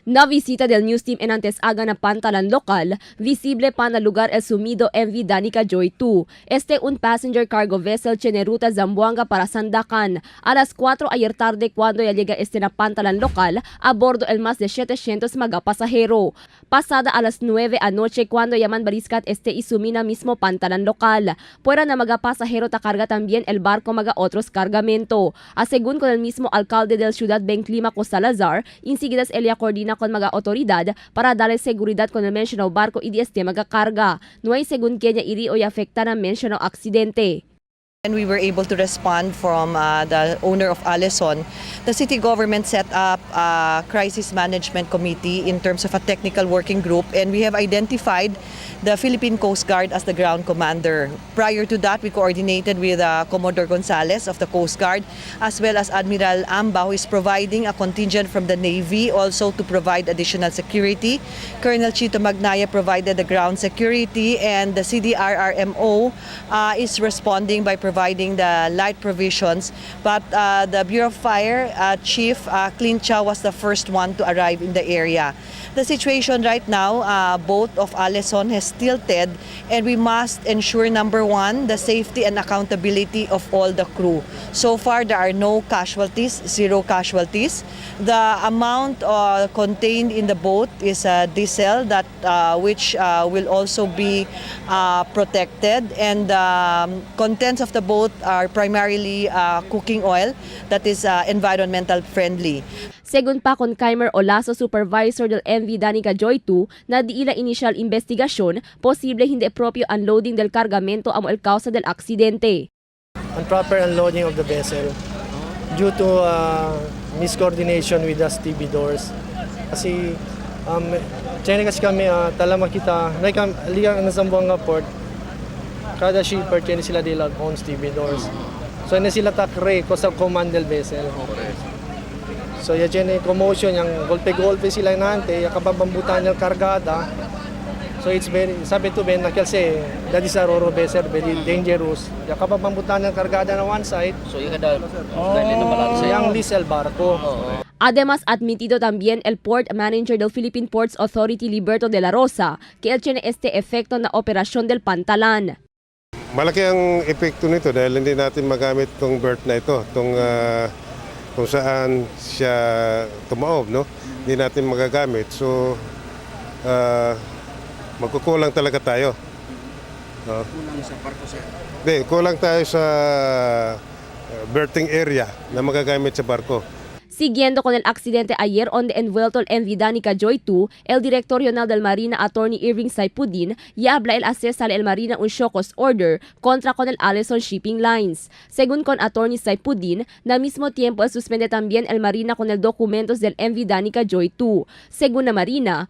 Na visita del News Team en Antes-Aga na pantalan lokal, visible pa na lugar el sumido MV Danica Joy 2. Un passenger cargo vessel Cheneruta Zamboanga para Sandakan. Alas 4 ayer tarde cuando ya llega na pantalan lokal, a bordo el más de 700 mga pasahero. Pasada alas 9 anoche cuando yaman bariskat isumina mismo pantalan lokal. Puera na mga pasahero takarga también el barco mga otros cargamento. Según con el mismo alcalde del ciudad Benclimaco Salazar, insigidas Elia coordina con mga otoridad para darle seguridad con el mencionado barco y mga carga. No hay según kanya iri o afecta ng mencionado aksidente. And we were able to respond from the owner of Alison. The city government set up a crisis management committee in terms of a technical working group, and we have identified the Philippine Coast Guard as the ground commander. Prior to that, we coordinated with Commodore Gonzales of the Coast Guard, as well as Admiral Amba, who is providing a contingent from the Navy also to provide additional security. Colonel Chito Magnaya provided the ground security, and the CDRRMO is responding by providing the light provisions, but the Bureau of Fire Chief Clint Chow was the first one to arrive in the area. The situation right now, boat of Alison has tilted, and we must ensure, number one, the safety and accountability of all the crew. So far, there are no casualties, 0 casualties. The amount contained in the boat is diesel that which will also be protected, and contents of the boat are primarily cooking oil that is environmental friendly. Según pa con Kaimer Olaso, supervisor del MV Danica Joy 2, na di ila initial investigasyon, posible hindi propio unloading del cargamento amo el causa del aksidente. Improper unloading of the vessel due to miscoordination with the stevedores. Kasi kasi kami talama kita, ligang na Zamboanga port, kada shipper tiene sila dilag own stevedores. So na sila takre ko sa command del vessel. So yan commotion, yung golpe-golpe sila nante, yung kapabambutan ng kargada. So it's very, sabi to Ben, kasi that is a roro vessel, very dangerous. Yung kapabambutan ng kargada na one side, so yung diesel barko. Además, admitido también el port manager del Philippine Ports Authority Liberto de la Rosa que él tiene efecto na operasyon del pantalan. Malaki ang epekto nito dahil hindi natin magamit itong berth na ito, kung saan siya tumaob, no? Hindi natin magagamit. So, magkukulang talaga tayo. Kulang sa barko, sir? Hindi, kulang tayo sa berthing area na magagamit sa barko. Siguiendo con el accidente ayer donde envuelto el MV Danica Joy 2, el director regional del Marina, Attorney Irving Saipudin, ya habla el accesar el Marina un show cause order contra con el Alison Shipping Lines. Según con Attorney Saipudin, na mismo tiempo suspende también el Marina con el documentos del MV Danica Joy 2. Según la Marina,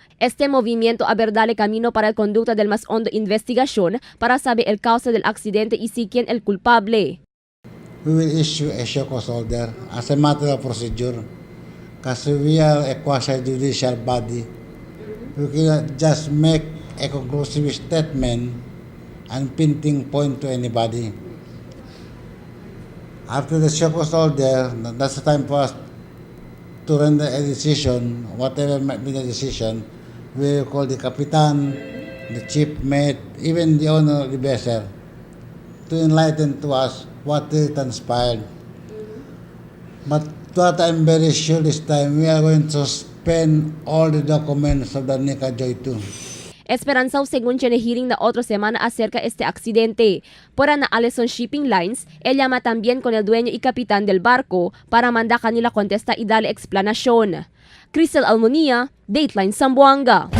movimiento haber dale camino para el conducta del más hondo investigación para saber el causa del accidente y si quién el culpable. We will issue a show cause order as a matter of procedure, because we are a quasi-judicial body. We cannot just make a conclusive statement and pinning point to anybody. After the show cause order, that's the time for us to render a decision, whatever might be the decision. We will call the Kapitan, the chief mate, even the owner of the vessel, to enlighten to us what really transpired. But what I'm very sure this time, we are going to suspend all the documents of the Danica Joy 2. Esperanzao según tiene hearing na otra semana acerca accidente. Para na Alison Shipping Lines, él llama también con el dueño y capitán del barco para manda kanila contesta y dale explanasyon. Crystal Almonia, Dateline Zamboanga.